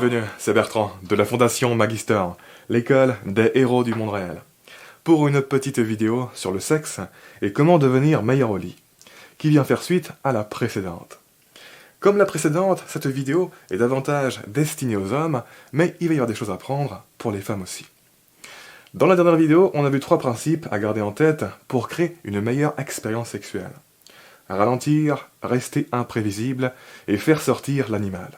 Bienvenue, c'est Bertrand, de la Fondation Magister, l'école des héros du monde réel, pour une petite vidéo sur le sexe et comment devenir meilleur au lit, qui vient faire suite à la précédente. Comme la précédente, cette vidéo est davantage destinée aux hommes, mais il va y avoir des choses à prendre pour les femmes aussi. Dans la dernière vidéo, on a vu 3 principes à garder en tête pour créer une meilleure expérience sexuelle. Ralentir, rester imprévisible et faire sortir l'animal.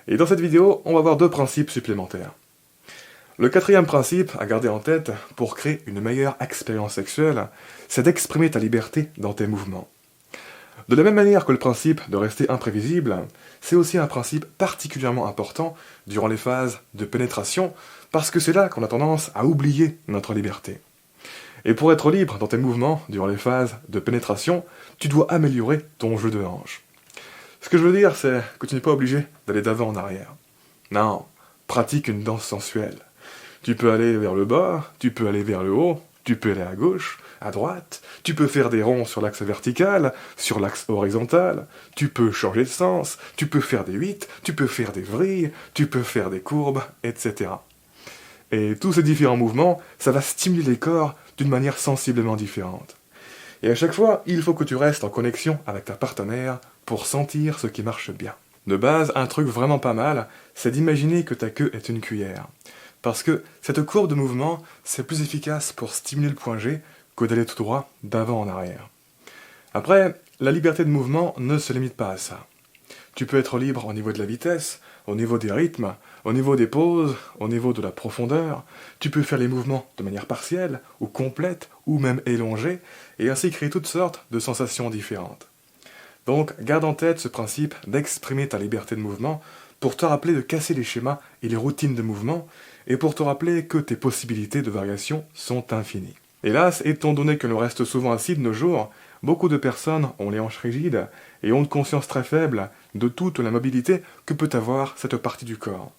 Et dans cette vidéo, on va voir 2 principes supplémentaires. Le 4e principe à garder en tête pour créer une meilleure expérience sexuelle, c'est d'exprimer ta liberté dans tes mouvements. De la même manière que le principe de rester imprévisible, c'est aussi un principe particulièrement important durant les phases de pénétration, parce que c'est là qu'on a tendance à oublier notre liberté. Et pour être libre dans tes mouvements durant les phases de pénétration, tu dois améliorer ton jeu de hanche. Ce que je veux dire, c'est que tu n'es pas obligé d'aller d'avant en arrière. Non, pratique une danse sensuelle. Tu peux aller vers le bas, tu peux aller vers le haut, tu peux aller à gauche, à droite, tu peux faire des ronds sur l'axe vertical, sur l'axe horizontal, tu peux changer de sens, tu peux faire des 8, tu peux faire des vrilles, tu peux faire des courbes, etc. Et tous ces différents mouvements, ça va stimuler les corps d'une manière sensiblement différente. Et à chaque fois, il faut que tu restes en connexion avec ta partenaire pour sentir ce qui marche bien. De base, un truc vraiment pas mal, c'est d'imaginer que ta queue est une cuillère. Parce que cette courbe de mouvement, c'est plus efficace pour stimuler le point G que d'aller tout droit d'avant en arrière. Après, la liberté de mouvement ne se limite pas à ça. Tu peux être libre au niveau de la vitesse, au niveau des rythmes, au niveau des pauses, au niveau de la profondeur. Tu peux faire les mouvements de manière partielle, ou complète, ou même élongée, et ainsi créer toutes sortes de sensations différentes. Donc, garde en tête ce principe d'exprimer ta liberté de mouvement pour te rappeler de casser les schémas et les routines de mouvement, et pour te rappeler que tes possibilités de variation sont infinies. Hélas, étant donné que l'on reste souvent assis de nos jours, beaucoup de personnes ont les hanches rigides et ont une conscience très faible de toute la mobilité que peut avoir cette partie du corps.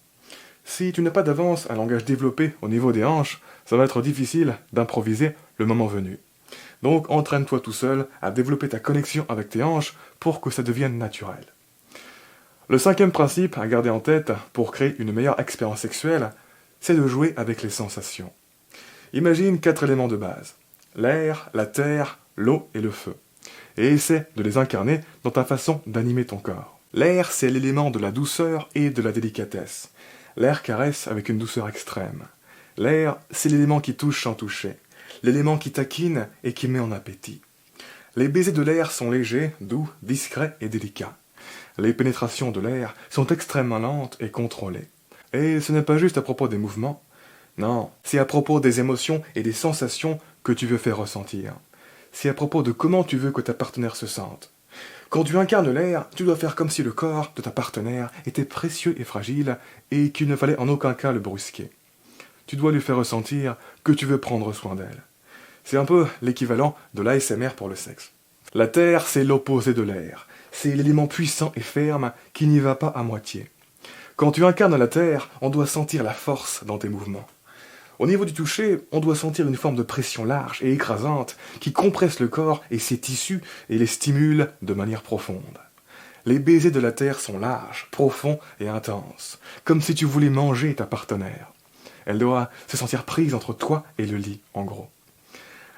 Si tu n'as pas d'avance un langage développé au niveau des hanches, ça va être difficile d'improviser le moment venu. Donc entraîne-toi tout seul à développer ta connexion avec tes hanches pour que ça devienne naturel. Le 5e principe à garder en tête pour créer une meilleure expérience sexuelle, c'est de jouer avec les sensations. Imagine 4 éléments de base, l'air, la terre, l'eau et le feu, et essaie de les incarner dans ta façon d'animer ton corps. L'air, c'est l'élément de la douceur et de la délicatesse. L'air caresse avec une douceur extrême. L'air, c'est l'élément qui touche sans toucher, l'élément qui taquine et qui met en appétit. Les baisers de l'air sont légers, doux, discrets et délicats. Les pénétrations de l'air sont extrêmement lentes et contrôlées. Et ce n'est pas juste à propos des mouvements, non, c'est à propos des émotions et des sensations que tu veux faire ressentir. C'est à propos de comment tu veux que ta partenaire se sente. Quand tu incarnes l'air, tu dois faire comme si le corps de ta partenaire était précieux et fragile et qu'il ne fallait en aucun cas le brusquer. Tu dois lui faire ressentir que tu veux prendre soin d'elle. C'est un peu l'équivalent de l'ASMR pour le sexe. La terre, c'est l'opposé de l'air. C'est l'élément puissant et ferme qui n'y va pas à moitié. Quand tu incarnes la terre, on doit sentir la force dans tes mouvements. Au niveau du toucher, on doit sentir une forme de pression large et écrasante qui compresse le corps et ses tissus et les stimule de manière profonde. Les baisers de la terre sont larges, profonds et intenses, comme si tu voulais manger ta partenaire. Elle doit se sentir prise entre toi et le lit, en gros.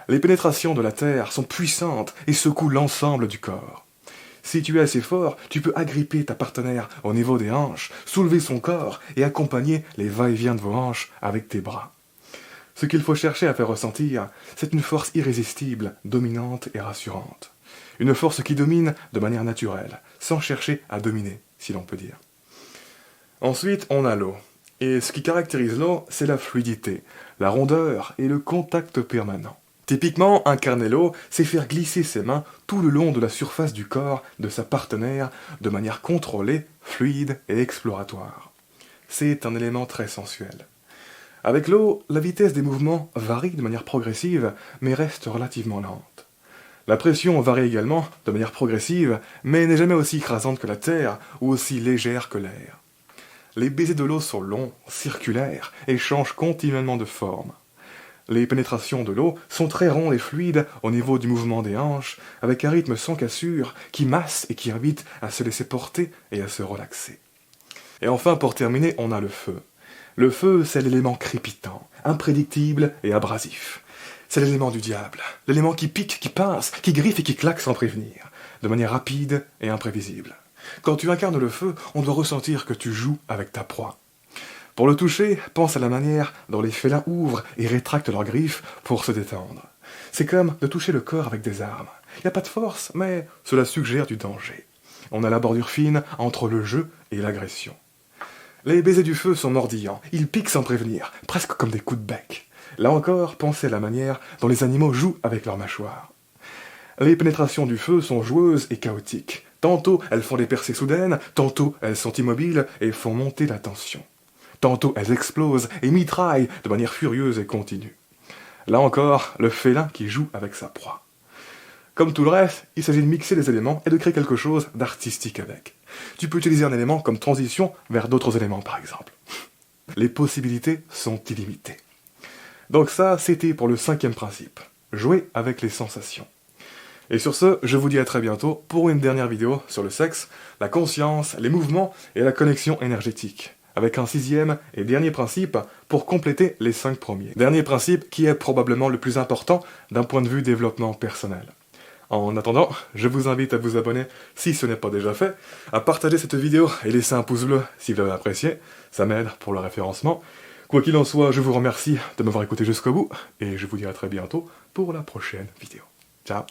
Les pénétrations de la terre sont puissantes et secouent l'ensemble du corps. Si tu es assez fort, tu peux agripper ta partenaire au niveau des hanches, soulever son corps et accompagner les va-et-vient de vos hanches avec tes bras. Ce qu'il faut chercher à faire ressentir, c'est une force irrésistible, dominante et rassurante. Une force qui domine de manière naturelle, sans chercher à dominer, si l'on peut dire. Ensuite, on a l'eau. Et ce qui caractérise l'eau, c'est la fluidité, la rondeur et le contact permanent. Typiquement, incarner l'eau, c'est faire glisser ses mains tout le long de la surface du corps de sa partenaire de manière contrôlée, fluide et exploratoire. C'est un élément très sensuel. Avec l'eau, la vitesse des mouvements varie de manière progressive, mais reste relativement lente. La pression varie également de manière progressive, mais n'est jamais aussi écrasante que la terre ou aussi légère que l'air. Les baisers de l'eau sont longs, circulaires et changent continuellement de forme. Les pénétrations de l'eau sont très rondes et fluides au niveau du mouvement des hanches, avec un rythme sans cassure qui masse et qui invite à se laisser porter et à se relaxer. Et enfin, pour terminer, on a le feu. Le feu, c'est l'élément crépitant, imprédictible et abrasif. C'est l'élément du diable, l'élément qui pique, qui pince, qui griffe et qui claque sans prévenir, de manière rapide et imprévisible. Quand tu incarnes le feu, on doit ressentir que tu joues avec ta proie. Pour le toucher, pense à la manière dont les félins ouvrent et rétractent leurs griffes pour se détendre. C'est comme de toucher le corps avec des armes. Il n'y a pas de force, mais cela suggère du danger. On a la bordure fine entre le jeu et l'agression. Les baisers du feu sont mordillants, ils piquent sans prévenir, presque comme des coups de bec. Là encore, pensez à la manière dont les animaux jouent avec leurs mâchoires. Les pénétrations du feu sont joueuses et chaotiques. Tantôt elles font des percées soudaines, tantôt elles sont immobiles et font monter la tension. Tantôt elles explosent et mitraillent de manière furieuse et continue. Là encore, le félin qui joue avec sa proie. Comme tout le reste, il s'agit de mixer les éléments et de créer quelque chose d'artistique avec. Tu peux utiliser un élément comme transition vers d'autres éléments par exemple. Les possibilités sont illimitées. Donc ça, c'était pour le 5e principe. Jouer avec les sensations. Et sur ce, je vous dis à très bientôt pour une dernière vidéo sur le sexe, la conscience, les mouvements et la connexion énergétique. Avec un 6e et dernier principe pour compléter les 5 premiers. Dernier principe qui est probablement le plus important d'un point de vue développement personnel. En attendant, je vous invite à vous abonner si ce n'est pas déjà fait, à partager cette vidéo et laisser un pouce bleu si vous l'avez apprécié, ça m'aide pour le référencement. Quoi qu'il en soit, je vous remercie de m'avoir écouté jusqu'au bout, et je vous dis à très bientôt pour la prochaine vidéo. Ciao.